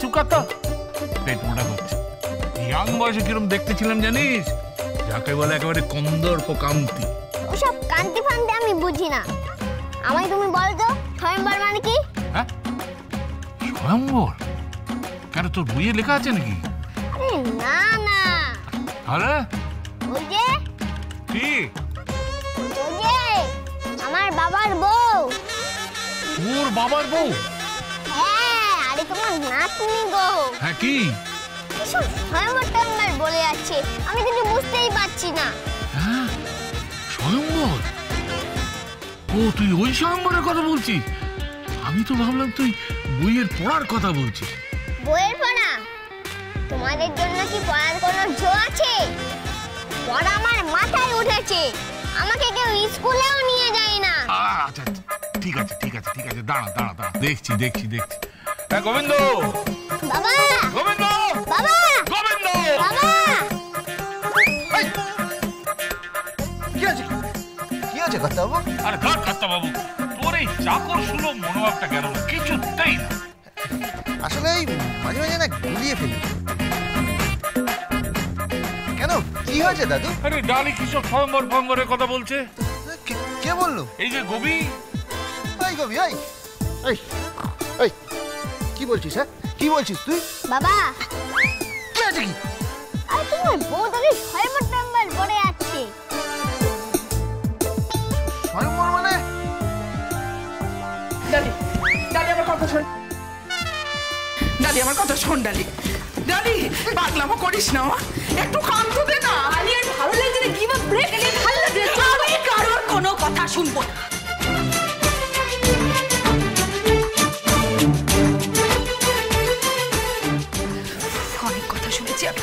চুপ কর তো, পেট মোটা করছে। ইয়াং বয়সে কিরম দেখতে ছিলাম জানিস? যাকে বলে একেবারে কন্দর্প কান্তি। ওসব কান্তি ফান্তি আমি বুঝি না। আমায় তুমি বল তো স্বয়ম্বর মানে কি? হ্যাঁ, স্বয়ম্বর? কেন, তোর বইয়ে লেখা আছে নাকি? আরে না না। আরে ওই যে কি? ওই যে আমার বাবার বউ। তোর বাবার বউ? হ্যাঁ, আরে তোমার নাতনি গো। হ্যাঁ, কি এসব স্বয়ম্বর টয়ম্বর বলে যাচ্ছে, আমি কিছু বুঝতেই পারছি না। হ্যাঁ, স্বয়ম্বর? ও, তুই ওই স্বয়ম্বরের কথা বলছিস? আমি তো ভাবলাম তুই বইয়ের পড়ার কথা বলছিস। বইয়ের পড়া? তোমাদের জন্য কি পড়ার কোনো জো আছে? পড়া আমার মাথায় উঠেছে, আমাকে কেউ স্কুলেও নিয়ে যায় না। আচ্ছা, ঠিক আছে ঠিক আছে ঠিক আছে, দাঁড়া দাঁড়া দাঁড়া, দেখছি দেখছি দেখছি। হ্যাঁ, গোবিন্দ বাবা, গোবিন্দ বাবা, গোবিন্দ বাবা। কি আছে কি আছে কর্তাবাবু? আরে ধর কর্তাবাবু, তোর এই চাকর সুলভ মনোভাবটা কেন কিছুতেই না। আসলে এই মাঝে মাঝে না গুলিয়ে ফেলি। কেন, কি হয়েছে দাদু? আরে ডালি কিসব স্বয়ম্বর ফয়ম্বরের কথা বলছে। কে বললো? এই যে গবি। এই গবি, এই এই এই কি বলছিস? হ্যাঁ, কি বলছিস তুই? বাবা, কি আছে কি? আরে তোমার বউ তোকে স্বয়ম্বর টয়ম্বর বলে যাচ্ছে। স্বয়ম্বর মানে? ডালি, ডালি আমার কথা শোন। ডালি আমার কথা শোন। ডালি, ডালি পাগলামো করিস না, একটু কান্ত দে না। ডালি, আর ভালো লাগছে না, গিভ আ ব্রেক। এলে ভালো লাগছে, আমি কারোর কোনো কথা শুনবো না। অনেক কথা শুনেছি আমি,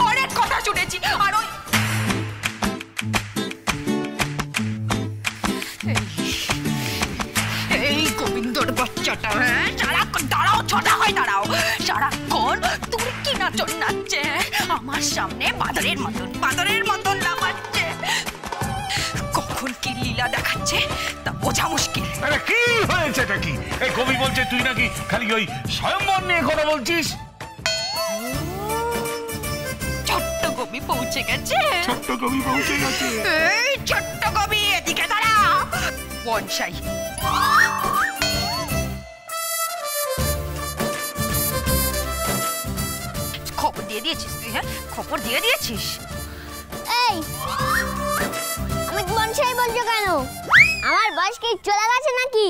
অনেক কথা শুনেছি। আর ওই এই গোবিন্দর বাচ্চাটা, হ্যাঁ, সারাক্ষণ দাঁড়াও, ছোটা হয় দাঁড়াও, সারাক্ষণ তুমি কি নাচন নাচছে আমার সামনে, বাদরের মতন নামাচ্ছে। কখন কি লীলা দেখাচ্ছে তা বোঝা মুশকিল। আরে কি হয়েছে এটা কি? এই কবি বলছে তুই নাকি খালি ওই স্বয়ম্বর নিয়ে কথা বলছিস। ছোট্ট কবি পৌঁছে গেছে। ছোট্ট কবি পৌঁছে গেছে? এই ছোট্ট কবি এদিকে দাঁড়া। বনসাই, খবর দিয়ে দিয়েছিস তুই? হ্যাঁ, খবর দিয়ে দিয়েছিস। এই, আমাকে বনসাই বলছো কেন? আমার বয়স কি চলে গেছে নাকি?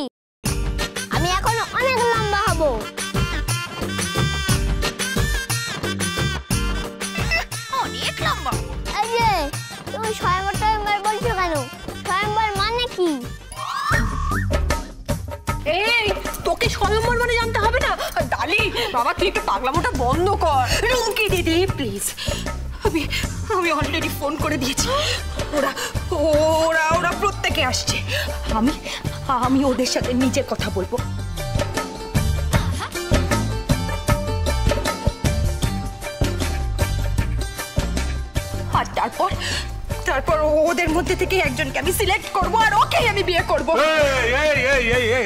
আমি এখনো অনেক লম্বা হব। অনেক লম্বা? এই যে তুমি স্বয়ম্বর টয়ম্বর বলছো কেন? স্বয়ম্বর মানে কি? এই, তোকে স্বয়ম্বর মানে জানতে হবে না। ডালি বাবা, তুই একটু পাগলামোটা বন্ধ কর। রুমকি দিদি প্লিজ, আমি অলরেডি ফোন করে দিয়েছি। ওরা ওরা ওরা প্রত্যেকে আসছে। আমি ওদের সাথে নিজে কথা বলবো। আর তারপর ওদের মধ্যে থেকে একজনকে আমি সিলেক্ট করবো, আর ওকেই আমি বিয়ে করবো।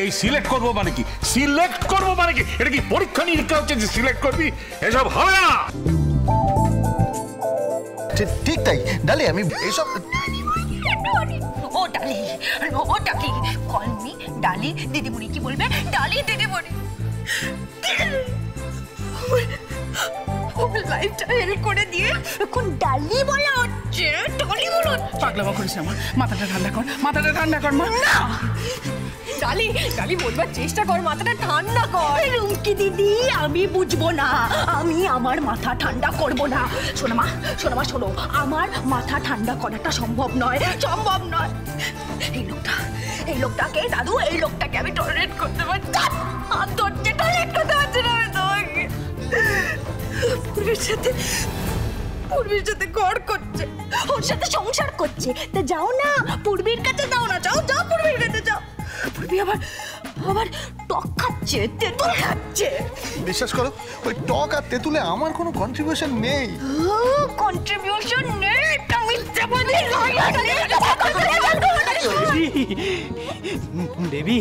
এই সিলেক্ট করবো মানে কি? সিলেক্ট করবো মানে কি? এটা কি পরীক্ষা নিরীক্ষা হচ্ছে যে সিলেক্ট করবি? এসব হবে না। ঠিক তাই ডালি, আমি এইসব ও ডালি, ও ডালি, কল মি ডালি দিদিমণি। কি বলবে? ডালি দিদিমণি। লাইফটা হেল্প করে দিয়ে এখন ডালি বলা হচ্ছে। ডালি বলো, পাগলামো করিস না, মাথাটা ঠান্ডা কর, মাথাটা ঠান্ডা কর। মা না, ডালি ডালি বলবার চেষ্টা কর, মাথাটা ঠান্ডা কর। রুমকি দিদি, আমি বুঝবো না, আমি আমার মাথা ঠান্ডা করবো না। শোনো মা, শোনো, আমার মাথা ঠান্ডা করাটা সম্ভব নয়। এই লোকটাকে দাদু, এই লোকটাকে আমি টলারেট করতে পারছি না। টলারেট করতে পারছি না আমি তোমাকে। পূর্বীর সাথে ঘর করছে, ওর সাথে সংসার করছে। তা যাও না পূর্বীর কাছে, যাও না, যাও পূর্বীর কাছে যাও। পূর্বী আবার টক খাচ্ছে, তেঁতুল খাচ্ছে। বিশ্বাস করো, ওই টক আর তেঁতুলে আমার কোনো কন্ট্রিবিউশন নেই। কন্ট্রিবিউশন নেই? এটা মিথ্যে বলি। বেবি,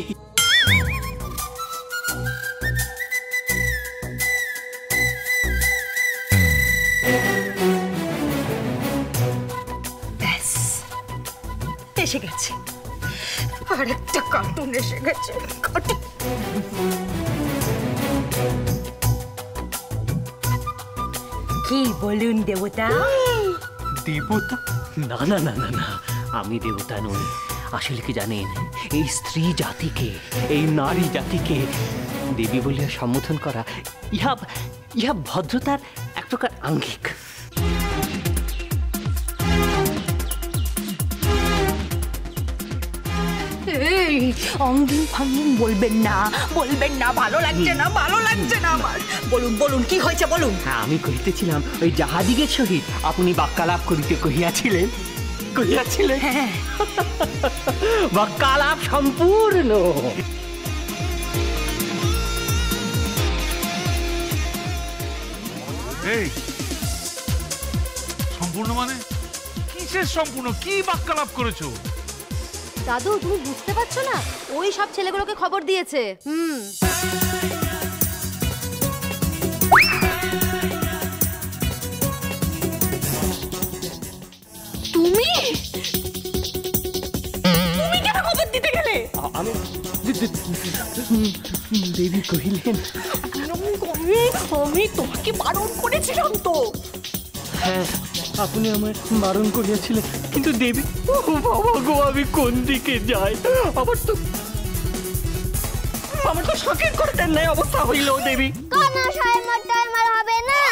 এসে গেছে, আর একটা কার্টুন এসে গেছে। কি বলুন দেবতা? দেবতা? না না না না না, আমি দেবতা নই। আসলে কি জানেন, এই স্ত্রী জাতিকে, এই নারী জাতিকে দেবী বলিয়া সম্বোধন করা ইহা ভদ্রতার এক প্রকার আঙ্গিক। এই অঙ্গিন ফাঙ্গিন বলবেন না, বলবেন না, ভালো লাগছে না, ভালো লাগছে না আমার। বলুন বলুন, কি হয়েছে বলুন। হ্যাঁ, আমি কহিতেছিলাম, ওই জাহাদিগের সহিত আপনি বাক্যালাপ করিতে কহিয়াছিলেন। হ্যাঁ, বাক্যালাপ সম্পূর্ণ। এই সম্পূর্ণ মানে কিসের সম্পূর্ণ? কি বাক্যালাপ করেছো? দাদু তুমি বুঝতে পারছো না, ওই সব ছেলেগুলোকে খবর দিয়েছে। তুমি তুমি কেন খবর দিতে গেলে? আমি দেবী কহিলেন। আমি তোমাকে বারণ করেছিলাম তো। হ্যাঁ, আপনি আমায় বারণ করিয়াছিলেন, কিন্তু দেবী, ও বাবা গো, আমি কোন দিকে যাই? আমার তো শখের করতেন নাই অবস্থা হইল দেবী। কোন টাইমার হবে না।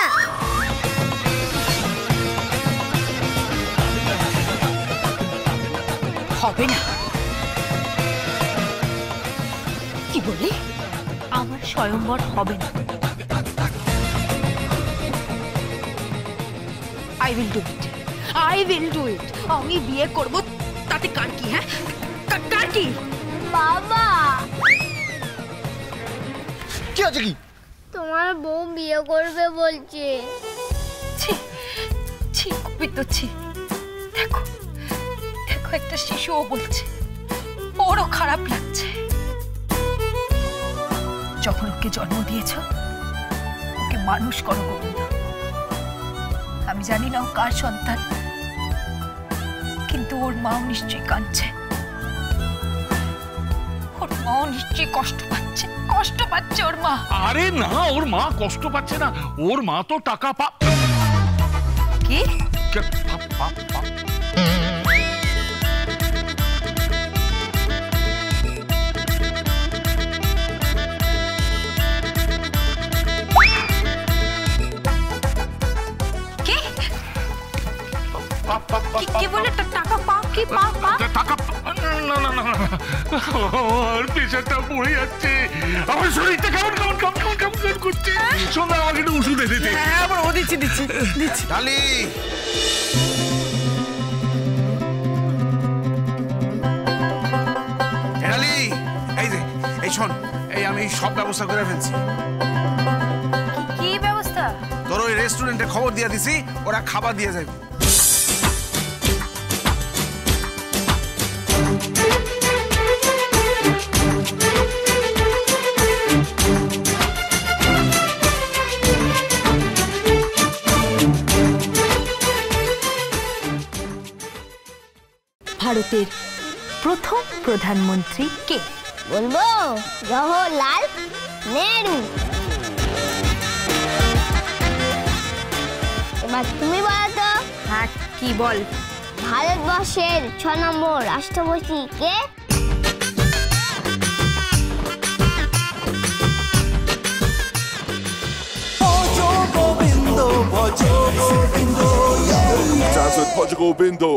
হবে না? কি বলে? আমার স্বয়ংবর হবে না। I will do it. I will do it. আমি বিয়ে করব, তাতে কার কি? হ্যাঁ, কার কি? বাবা, কি আছে কি? তোমার বউ বিয়ে করবে বলছে। ছি ছি, কবিত্ব ছি। দেখো দেখো, একটা শিশুও বলছে, ওরও খারাপ লাগছে। যখন ওকে জন্ম দিয়েছ, ওকে মানুষ করো গোবিন্দ। আমি জানি না ও কার সন্তান, কিন্তু ওর মাও নিশ্চয়ই কাঁদছে, ওর মাও নিশ্চয়ই কষ্ট পাচ্ছে ওর মা। আরে না, ওর মা কষ্ট পাচ্ছে না, ওর মা তো টাকা কি? কি বলে? টাকা পা? কি পা? টাকা? না না না, আমার প্রেশারটা পড়ে যাচ্ছে, আমার শরীরটা কেমন করছে। শোনা, আমাকে একটু ওষুধ এনে দে। হ্যাঁ, আবার ও দিচ্ছি। ডালি, ডালি, এই যে, এই শোন, এই আমি সব ব্যবস্থা করে ফেলছি। কি ব্যবস্থা? তোর ওই রেস্টুরেন্টে খবর দিয়ে দিছি, ওরা খাবার দিয়ে যাবে। ভারতের প্রথম প্রধানমন্ত্রী কে? বলবো, জওহরলাল নেহরু। এবার তুমি বলো তো। হ্যাঁ, কি বল? ভারতবর্ষের 6 নম্বর রাষ্ট্রপতি কে? Dance with Portugal Bindo.